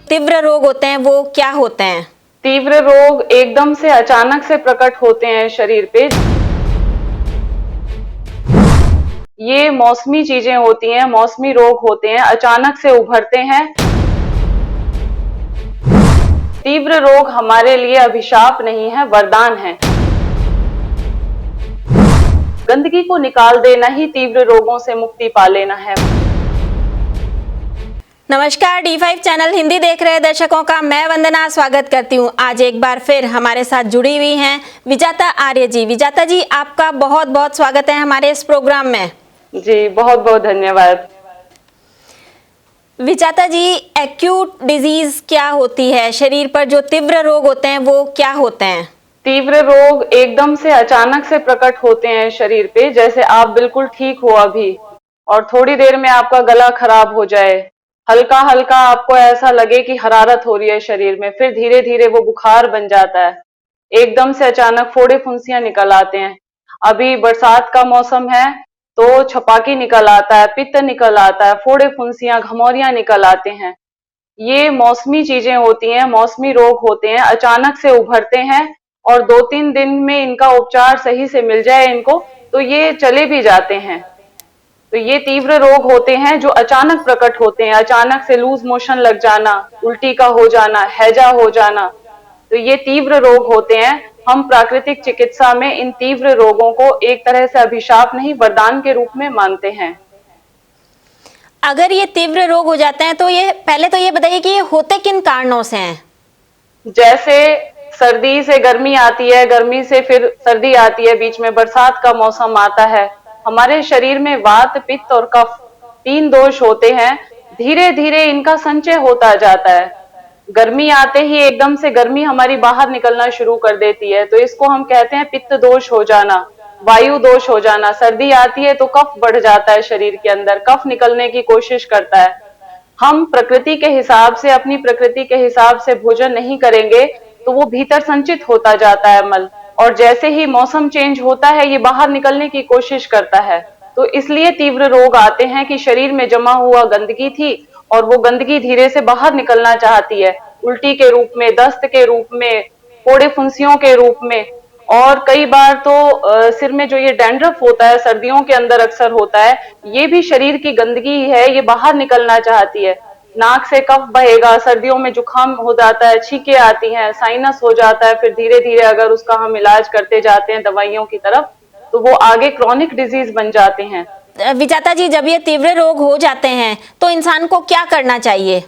तीव्र रोग होते हैं वो क्या होते हैं? तीव्र रोग एकदम से अचानक से प्रकट होते हैं शरीर पे। ये मौसमी चीजें होती हैं, मौसमी रोग होते हैं, अचानक से उभरते हैं। तीव्र रोग हमारे लिए अभिशाप नहीं है, वरदान है। गंदगी को निकाल देना ही तीव्र रोगों से मुक्ति पा लेना है। नमस्कार, D5 चैनल हिंदी देख रहे दर्शकों का मैं वंदना स्वागत करती हूं। आज एक बार फिर हमारे साथ जुड़ी हुई हैं विजाता आर्य जी। विजाता जी, आपका बहुत बहुत स्वागत है हमारे इस प्रोग्राम में। जी, बहुत बहुत धन्यवाद। विजाता जी, एक्यूट डिजीज क्या होती है? शरीर पर जो तीव्र रोग होते हैं वो क्या होते हैं? तीव्र रोग एकदम से अचानक से प्रकट होते हैं शरीर पे। जैसे आप बिल्कुल ठीक हो अभी और थोड़ी देर में आपका गला खराब हो जाए, हल्का हल्का आपको ऐसा लगे कि हरारत हो रही है शरीर में, फिर धीरे धीरे वो बुखार बन जाता है, एकदम से अचानक फोड़े फुंसियां निकल आते हैं। अभी बरसात का मौसम है तो छपाकी निकल आता है, पित्त निकल आता है, फोड़े फुंसियां, घमौरियां निकल आते हैं। ये मौसमी चीजें होती हैं, मौसमी रोग होते हैं, अचानक से उभरते हैं और 2-3 दिन में इनका उपचार सही से मिल जाए इनको तो ये चले भी जाते हैं। तो ये तीव्र रोग होते हैं जो अचानक प्रकट होते हैं। अचानक से लूज मोशन लग जाना, उल्टी का हो जाना, हैजा हो जाना, तो ये तीव्र रोग होते हैं। हम प्राकृतिक चिकित्सा में इन तीव्र रोगों को एक तरह से अभिशाप नहीं, वरदान के रूप में मानते हैं। अगर ये तीव्र रोग हो जाते हैं तो ये पहले तो ये बताइए कि ये होते किन कारणों से हैं? जैसे सर्दी से गर्मी आती है, गर्मी से फिर सर्दी आती है, बीच में बरसात का मौसम आता है। हमारे शरीर में वात, पित्त और कफ 3 दोष होते हैं। धीरे धीरे इनका संचय होता जाता है। गर्मी आते ही एकदम से गर्मी हमारी बाहर निकलना शुरू कर देती है, तो इसको हम कहते हैं पित्त दोष हो जाना, वायु दोष हो जाना। सर्दी आती है तो कफ बढ़ जाता है शरीर के अंदर, कफ निकलने की कोशिश करता है। हम प्रकृति के हिसाब से, अपनी प्रकृति के हिसाब से भोजन नहीं करेंगे तो वो भीतर संचित होता जाता है मल, और जैसे ही मौसम चेंज होता है ये बाहर निकलने की कोशिश करता है। तो इसलिए तीव्र रोग आते हैं कि शरीर में जमा हुआ गंदगी थी और वो गंदगी धीरे से बाहर निकलना चाहती है, उल्टी के रूप में, दस्त के रूप में, फोड़े फुंसियों के रूप में। और कई बार तो सिर में जो ये डैंड्रफ होता है, सर्दियों के अंदर अक्सर होता है, ये भी शरीर की गंदगी है, ये बाहर निकलना चाहती है। नाक से कफ बहेगा, सर्दियों में जुकाम हो जाता है, छींके आती हैं, साइनस हो जाता है, फिर धीरे धीरे अगर उसका हम इलाज करते जाते हैं दवाइयों की तरफ तो वो आगे क्रॉनिक डिजीज बन जाते हैं। विजाता जी, जब ये तीव्र रोग हो जाते हैं तो इंसान को क्या करना चाहिए?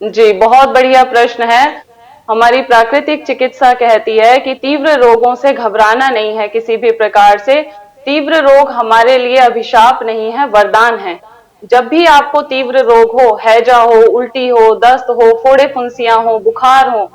जी, बहुत बढ़िया प्रश्न है। हमारी प्राकृतिक चिकित्सा कहती है कि तीव्र रोगों से घबराना नहीं है किसी भी प्रकार से। तीव्र रोग हमारे लिए अभिशाप नहीं है, वरदान है। जब भी आपको तीव्र रोग हो, हैजा हो, उल्टी हो, दस्त हो, फोड़े फुंसियां हो, बुखार हो,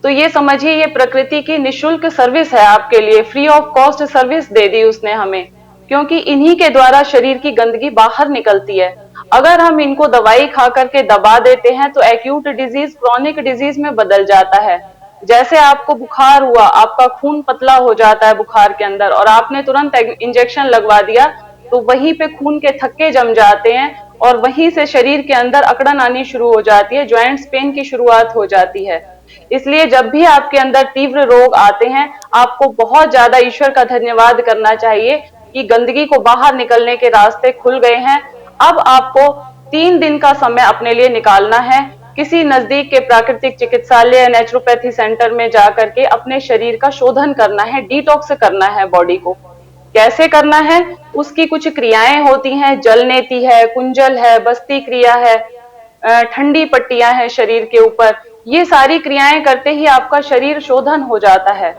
तो ये समझिए ये प्रकृति की निशुल्क सर्विस है आपके लिए। फ्री ऑफ कॉस्ट सर्विस दे दी उसने हमें, क्योंकि इन्हीं के द्वारा शरीर की गंदगी बाहर निकलती है। अगर हम इनको दवाई खा करके दबा देते हैं तो एक्यूट डिजीज क्रॉनिक डिजीज में बदल जाता है। जैसे आपको बुखार हुआ, आपका खून पतला हो जाता है बुखार के अंदर और आपने तुरंत इंजेक्शन लगवा दिया तो वहीं पे खून के थक्के जम जाते हैं और वहीं से शरीर के अंदर अकड़न आनी शुरू हो जाती है, जॉइंट्स पेन की शुरुआत हो जाती है। इसलिए जब भी आपके अंदर तीव्र रोग आते हैं आपको बहुत ज्यादा ईश्वर का धन्यवाद करना चाहिए कि गंदगी को बाहर निकलने के रास्ते खुल गए हैं। अब आपको 3 दिन का समय अपने लिए निकालना है। किसी नजदीक के प्राकृतिक चिकित्सालय, नेचुरोपैथी सेंटर में जाकर के अपने शरीर का शोधन करना है, डिटॉक्स करना है बॉडी को। कैसे करना है? उसकी कुछ क्रियाएं होती हैं, जलनेती है, कुंजल है, बस्ती क्रिया है, ठंडी पट्टियां हैं शरीर के ऊपर। ये सारी क्रियाएं करते ही आपका शरीर शोधन हो जाता है।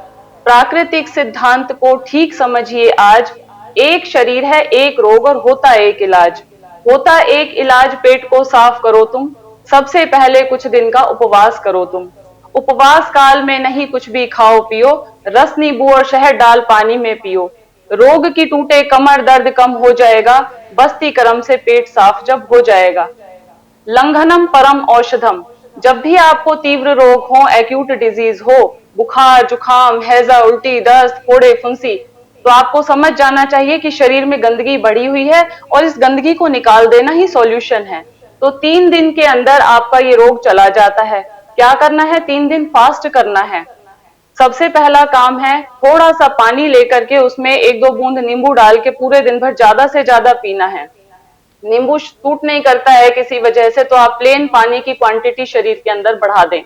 प्राकृतिक सिद्धांत को ठीक समझिए। आज एक शरीर है, एक रोग और होता एक इलाज। होता एक इलाज, पेट को साफ करो तुम। सबसे पहले कुछ दिन का उपवास करो तुम। उपवास काल में नहीं कुछ भी खाओ पियो, रस नींबू और शहद डाल पानी में पियो। रोग की टूटे कमर दर्द कम हो जाएगा, बस्ती करम से पेट साफ जब हो जाएगा। लंघनम परम औषधम। जब भी आपको तीव्र रोग हो, एक्यूट डिजीज हो, बुखार, जुखाम, हैजा, उल्टी, दस्त, फोड़े फुंसी, तो आपको समझ जाना चाहिए कि शरीर में गंदगी बढ़ी हुई है और इस गंदगी को निकाल देना ही सॉल्यूशन है। तो 3 दिन के अंदर आपका ये रोग चला जाता है। क्या करना है? 3 दिन फास्ट करना है। सबसे पहला काम है थोड़ा सा पानी लेकर के उसमें 1-2 बूंद नींबू डाल के पूरे दिन भर ज्यादा से ज्यादा पीना है। नींबू सूट नहीं करता है किसी वजह से तो आप प्लेन पानी की क्वांटिटी शरीर के अंदर बढ़ा दें।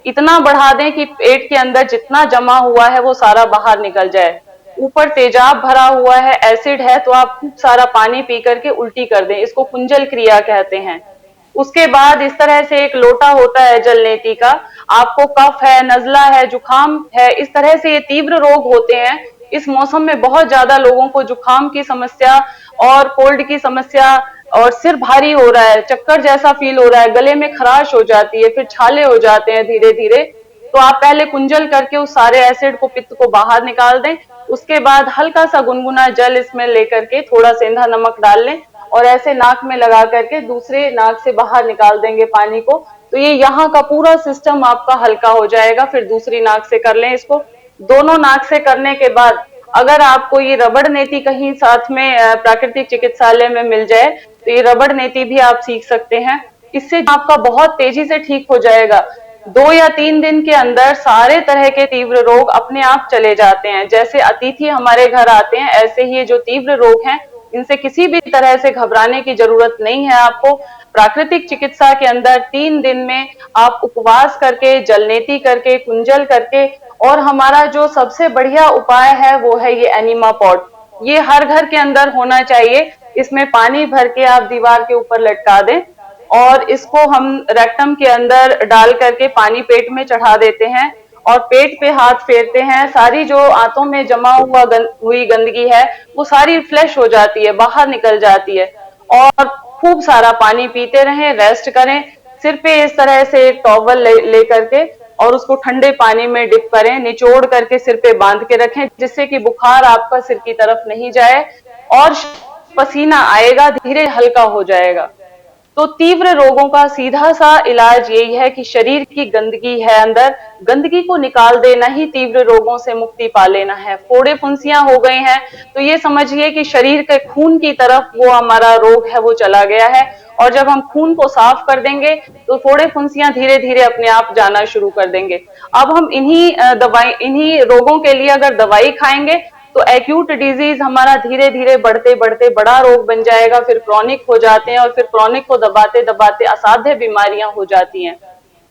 इतना बढ़ा दें कि पेट के अंदर जितना जमा हुआ है वो सारा बाहर निकल जाए। ऊपर तेजाब भरा हुआ है, एसिड है, तो आप खूब सारा पानी पी करके उल्टी कर दें। इसको कुंजल क्रिया कहते हैं। उसके बाद इस तरह से एक लोटा होता है जलनेती का। आपको कफ है, नजला है, जुकाम है, इस तरह से ये तीव्र रोग होते हैं। इस मौसम में बहुत ज्यादा लोगों को जुकाम की समस्या और कोल्ड की समस्या और सिर भारी हो रहा है, चक्कर जैसा फील हो रहा है, गले में खराश हो जाती है, फिर छाले हो जाते हैं धीरे धीरे। तो आप पहले कुंजल करके उस सारे एसिड को, पित्त को बाहर निकाल दें। उसके बाद हल्का सा गुनगुना जल इसमें लेकर के थोड़ा सेंधा नमक डाल लें और ऐसे नाक में लगा करके दूसरे नाक से बाहर निकाल देंगे पानी को। तो ये यहाँ का पूरा सिस्टम आपका हल्का हो जाएगा। फिर दूसरी नाक से कर लें इसको। दोनों नाक से करने के बाद अगर आपको ये रबड़ नेती कहीं साथ में प्राकृतिक चिकित्सालय में मिल जाए तो ये रबड़ नेती भी आप सीख सकते हैं। इससे आपका बहुत तेजी से ठीक हो जाएगा। 2 या 3 दिन के अंदर सारे तरह के तीव्र रोग अपने आप चले जाते हैं। जैसे अतिथि हमारे घर आते हैं, ऐसे ही ये जो तीव्र रोग हैं इनसे किसी भी तरह से घबराने की जरूरत नहीं है आपको। प्राकृतिक चिकित्सा के अंदर 3 दिन में आप उपवास करके, जलनेती करके, कुंजल करके, और हमारा जो सबसे बढ़िया उपाय है वो है ये एनिमा पॉट। ये हर घर के अंदर होना चाहिए। इसमें पानी भर के आप दीवार के ऊपर लटका दें और इसको हम रेक्टम के अंदर डाल करके पानी पेट में चढ़ा देते हैं और पेट पे हाथ फेरते हैं। सारी जो आंतों में जमा हुई गंदगी है वो सारी फ्लैश हो जाती है, बाहर निकल जाती है। और खूब सारा पानी पीते रहें, रेस्ट करें। सिर पे इस तरह से एक टॉवल ले करके और उसको ठंडे पानी में डिप करें, निचोड़ करके सिर पे बांध के रखें, जिससे कि बुखार आपका सिर की तरफ नहीं जाए और पसीना आएगा, धीरे हल्का हो जाएगा। तो तीव्र रोगों का सीधा सा इलाज यही है कि शरीर की गंदगी है अंदर, गंदगी को निकाल देना ही तीव्र रोगों से मुक्ति पा लेना है। फोड़े फुंसियां हो गई हैं तो ये समझिए कि शरीर के खून की तरफ वो हमारा रोग है वो चला गया है। और जब हम खून को साफ कर देंगे तो फोड़े फुंसियां धीरे धीरे अपने आप जाना शुरू कर देंगे। अब हम इन्हीं रोगों के लिए अगर दवाई खाएंगे तो एक्यूट डिजीज हमारा धीरे धीरे बढ़ते बढ़ते बड़ा रोग बन जाएगा, फिर क्रॉनिक हो जाते हैं और फिर क्रॉनिक को दबाते दबाते असाध्य बीमारियां हो जाती हैं।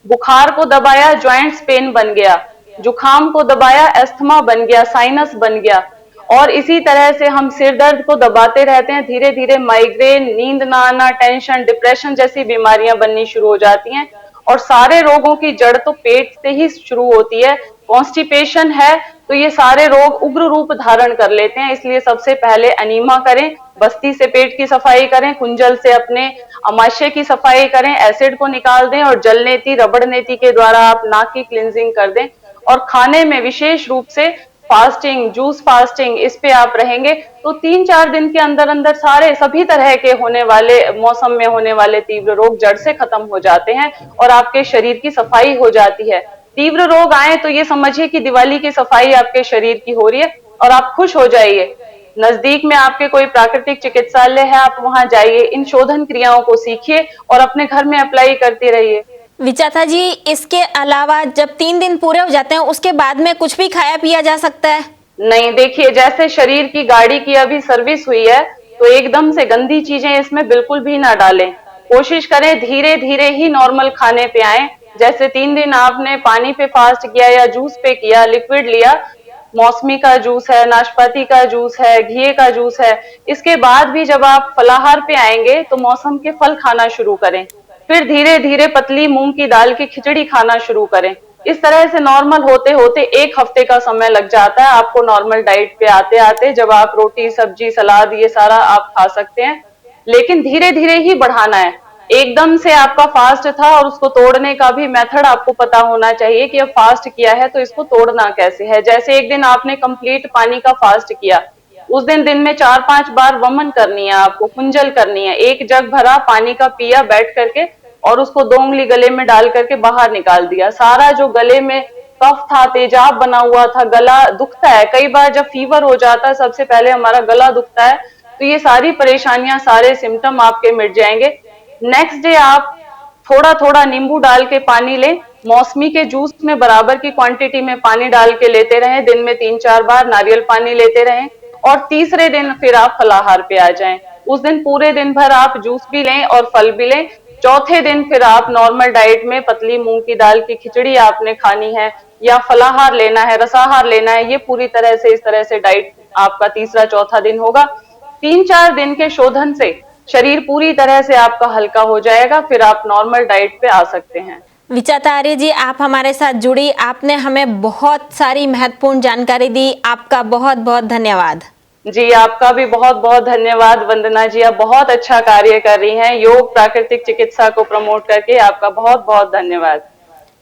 बुखार को दबाया, ज्वाइंट्स पेन बन गया, जुकाम को दबाया, अस्थमा बन गया, साइनस बन गया। और इसी तरह से हम सिर दर्द को दबाते रहते हैं, धीरे धीरे माइग्रेन, नींद ना आना, टेंशन, डिप्रेशन जैसी बीमारियां बननी शुरू हो जाती हैं। और सारे रोगों की जड़ तो पेट से ही शुरू होती है। कॉन्स्टिपेशन है तो ये सारे रोग उग्र रूप धारण कर लेते हैं। इसलिए सबसे पहले एनीमा करें, बस्ती से पेट की सफाई करें, कुंजल से अपने अमाशय की सफाई करें, एसिड को निकाल दें और जलनेती, रबड़ नेती के द्वारा आप नाक की क्लिंजिंग कर दें। और खाने में विशेष रूप से फास्टिंग, जूस फास्टिंग, इस पे आप रहेंगे तो 3-4 दिन के अंदर अंदर सारे सभी तरह के होने वाले मौसम में होने वाले तीव्र रोग जड़ से खत्म हो जाते हैं और आपके शरीर की सफाई हो जाती है। तीव्र रोग आए तो ये समझिए कि दिवाली की सफाई आपके शरीर की हो रही है और आप खुश हो जाइए। नजदीक में आपके कोई प्राकृतिक चिकित्सालय है, आप वहां जाइए, इन शोधन क्रियाओं को सीखिए और अपने घर में अप्लाई करते रहिए। विजाता जी, इसके अलावा जब 3 दिन पूरे हो जाते हैं उसके बाद में कुछ भी खाया पिया जा सकता है? नहीं, देखिए जैसे शरीर की गाड़ी की अभी सर्विस हुई है तो एकदम से गंदी चीजें इसमें बिल्कुल भी ना डालें। कोशिश करें धीरे धीरे ही नॉर्मल खाने पे आए। जैसे 3 दिन आपने पानी पे फास्ट किया या जूस पे किया, लिक्विड लिया, मौसमी का जूस है, नाशपाती का जूस है, घिए का जूस है, इसके बाद भी जब आप फलाहार पे आएंगे तो मौसम के फल खाना शुरू करें। फिर धीरे धीरे पतली मूंग की दाल की खिचड़ी खाना शुरू करें। इस तरह से नॉर्मल होते होते 1 हफ्ते का समय लग जाता है आपको नॉर्मल डाइट पे आते आते, जब आप रोटी, सब्जी, सलाद ये सारा आप खा सकते हैं। लेकिन धीरे धीरे ही बढ़ाना है। एकदम से आपका फास्ट था और उसको तोड़ने का भी मेथड आपको पता होना चाहिए कि अब फास्ट किया है तो इसको तोड़ना कैसे है। जैसे एक दिन आपने कंप्लीट पानी का फास्ट किया, उस दिन में 4-5 बार वमन करनी है आपको, कुंजल करनी है। 1 जग भरा पानी का पिया बैठ करके और उसको 2 उंगली गले में डाल करके बाहर निकाल दिया। सारा जो गले में कफ था, तेजाब बना हुआ था, गला दुखता है, कई बार जब फीवर हो जाता है सबसे पहले हमारा गला दुखता है, तो ये सारी परेशानियां, सारे सिम्टम आपके मिट जाएंगे। नेक्स्ट डे आप थोड़ा थोड़ा नींबू डाल के पानी लें। मौसमी के जूस में बराबर की क्वांटिटी में पानी डाल के लेते रहें, दिन में 3-4 बार नारियल पानी लेते रहें। और तीसरे दिन फिर आप फलाहार पे आ जाएं। उस दिन पूरे दिन भर आप जूस भी लें और फल भी लें। चौथे दिन फिर आप नॉर्मल डाइट में पतली मूंग की दाल की खिचड़ी आपने खानी है या फलाहार लेना है, रसाहार लेना है। ये पूरी तरह से इस तरह से डाइट आपका तीसरा चौथा दिन होगा। 3-4 दिन के शोधन से शरीर पूरी तरह से आपका हल्का हो जाएगा, फिर आप नॉर्मल डाइट पे आ सकते हैं। विजाता आर्य जी, आप हमारे साथ जुड़ी, आपने हमें बहुत सारी महत्वपूर्ण जानकारी दी। आपका बहुत बहुत धन्यवाद। जी, आपका भी बहुत बहुत धन्यवाद वंदना जी। आप बहुत अच्छा कार्य कर रही हैं योग प्राकृतिक चिकित्सा को प्रमोट करके। आपका बहुत बहुत धन्यवाद।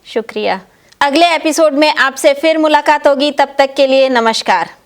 शुक्रिया। अगले एपिसोड में आपसे फिर मुलाकात होगी, तब तक के लिए नमस्कार।